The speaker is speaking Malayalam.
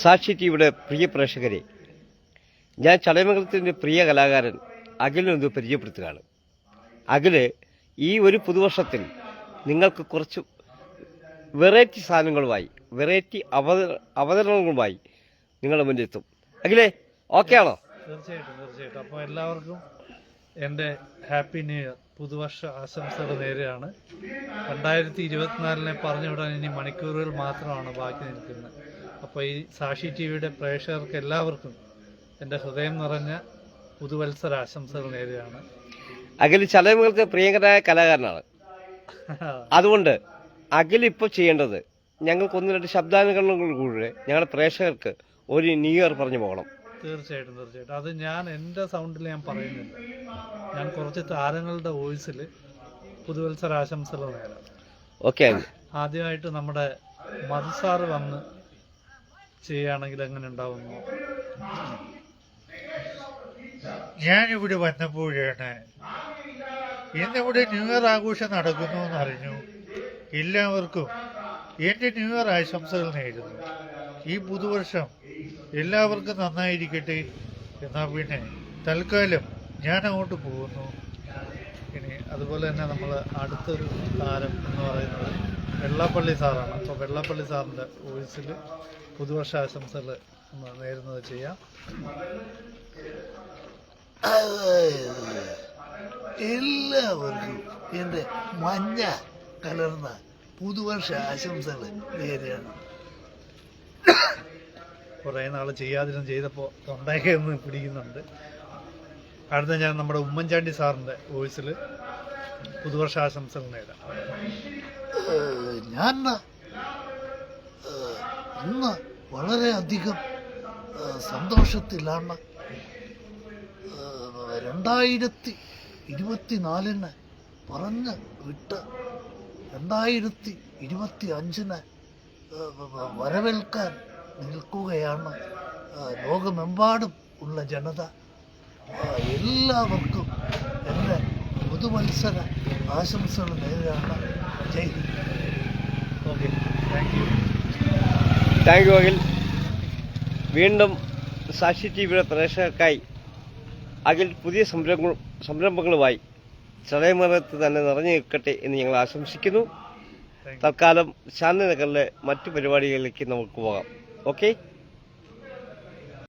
സാക്ഷി ടിവിയുടെ പ്രിയ പ്രേക്ഷകരെ, ഞാൻ ചടയമംഗലത്തിൻ്റെ പ്രിയ കലാകാരൻ അഖിലിനൊന്ന് പരിചയപ്പെടുത്തുകയാണ്. അഖില് ഈ ഒരു പുതുവർഷത്തിൽ നിങ്ങൾക്ക് കുറച്ച് വെറൈറ്റി സാധനങ്ങളുമായി, വെറൈറ്റി അവതരണങ്ങളുമായി നിങ്ങളുടെ മുന്നിലെത്തും. അഖിലേ, ഓക്കെ ആണോ? തീർച്ചയായിട്ടും. അപ്പോൾ എല്ലാവർക്കും എൻ്റെ ഹാപ്പി ന്യൂ ഇയർ പുതുവർഷ ആശംസകൾ നേരെയാണ്. 2024 പറഞ്ഞു വിടാൻ ഇനി മണിക്കൂറുകൾ മാത്രമാണ് ബാക്കി നിൽക്കുന്നത്. അപ്പോൾ ഈ സാക്ഷി ടിവിയുടെ പ്രേക്ഷകർക്ക് എല്ലാവർക്കും എൻ്റെ ഹൃദയം നിറഞ്ഞ പുതുവത്സര ആശംസകൾ നേരെയാണ്. അഖിൽ ചടയമംഗലത്തെ പ്രിയങ്കരായ കലാകാരനാണ്. അതുകൊണ്ട് അഖിൽ ഇപ്പോൾ ചെയ്യേണ്ടത്, ഞങ്ങൾക്ക് 1-2 ശബ്ദാനുകരണങ്ങളിലൂടെ ഞങ്ങളുടെ പ്രേക്ഷകർക്ക് ഒരു ന്യൂ ഇയർ പറഞ്ഞു പോകണം. തീർച്ചയായിട്ടും. അത് ഞാൻ എൻ്റെ സൗണ്ടിൽ ഞാൻ പറയുന്നില്ല. ഞാൻ കുറച്ച് താരങ്ങളുടെ വോയിസിൽ പുതുവത്സര ആശംസകൾ നേരാം. ഓക്കെ. ആദ്യമായിട്ട് നമ്മുടെ മധുസാറ് വന്ന് ചെയ്യുകയാണെങ്കിൽ എങ്ങനെ ഉണ്ടാവുന്നു? ഞാനിവിടെ വന്നപ്പോഴാണ് ഇന്നിവിടെ ന്യൂ ഇയർ ആഘോഷം നടക്കുന്നു എന്നറിഞ്ഞു. എല്ലാവർക്കും എൻ്റെ ന്യൂ ഇയർ ആശംസകൾ നേരുന്നു. ഈ പുതുവർഷം എല്ലാവർക്കും നന്നായിരിക്കട്ടെ. എന്നാൽ പിന്നെ തൽക്കാലം ഞാൻ അങ്ങോട്ട് പോകുന്നു. ഇനി അതുപോലെ തന്നെ നമ്മൾ അടുത്തൊരു താരം എന്ന് പറയുന്നത് വെള്ളാപ്പള്ളി സാറാണ്. അപ്പോൾ വെള്ളാപ്പള്ളി സാറിൻ്റെ വോയിസിൽ പുതുവർഷ ആശംസകൾ നേരുന്നത് ചെയ്യാം. എല്ലാവർക്കും എൻ്റെ മഞ്ഞ കലർന്ന പുതുവർഷ ആശംസകൾ നേരെയാണ്. കുറേ നാൾ ചെയ്യാതിരുന്ന് ചെയ്തപ്പോൾ തൊണ്ടയൊന്ന് പിടിക്കുന്നുണ്ട്. അടുത്ത ഞാൻ നമ്മുടെ ഉമ്മൻചാണ്ടി സാറിൻ്റെ വോയിസിൽ പുതുവർഷ ആശംസകൾ നേരാം. ഞാൻ ഇന്ന് വളരെയധികം സന്തോഷത്തിലാണ്. 2024 പറഞ്ഞ് വിട്ട് 2025 വരവേൽക്കാൻ നിൽക്കുകയാണ് ലോകമെമ്പാടും ഉള്ള ജനത. എല്ലാവർക്കും എൻ്റെ പുതുവത്സര ആശംസകൾ നേരെയാണ്. Jai Hind. Okay, thank you Akhil. വീണ്ടും സാക്ഷി ടിവിയുടെ പ്രേക്ഷകർക്കായി അഖിൽ പുതിയ സംരംഭങ്ങളുമായി ചടയമംഗലത്ത് തന്നെ നിറഞ്ഞു നിൽക്കട്ടെ എന്ന് ഞങ്ങൾ ആശംസിക്കുന്നു. തൽക്കാലം ശാന്തിനഗറിലെ മറ്റു പരിപാടികളിലേക്ക് നമുക്ക് പോകാം. ഓക്കെ.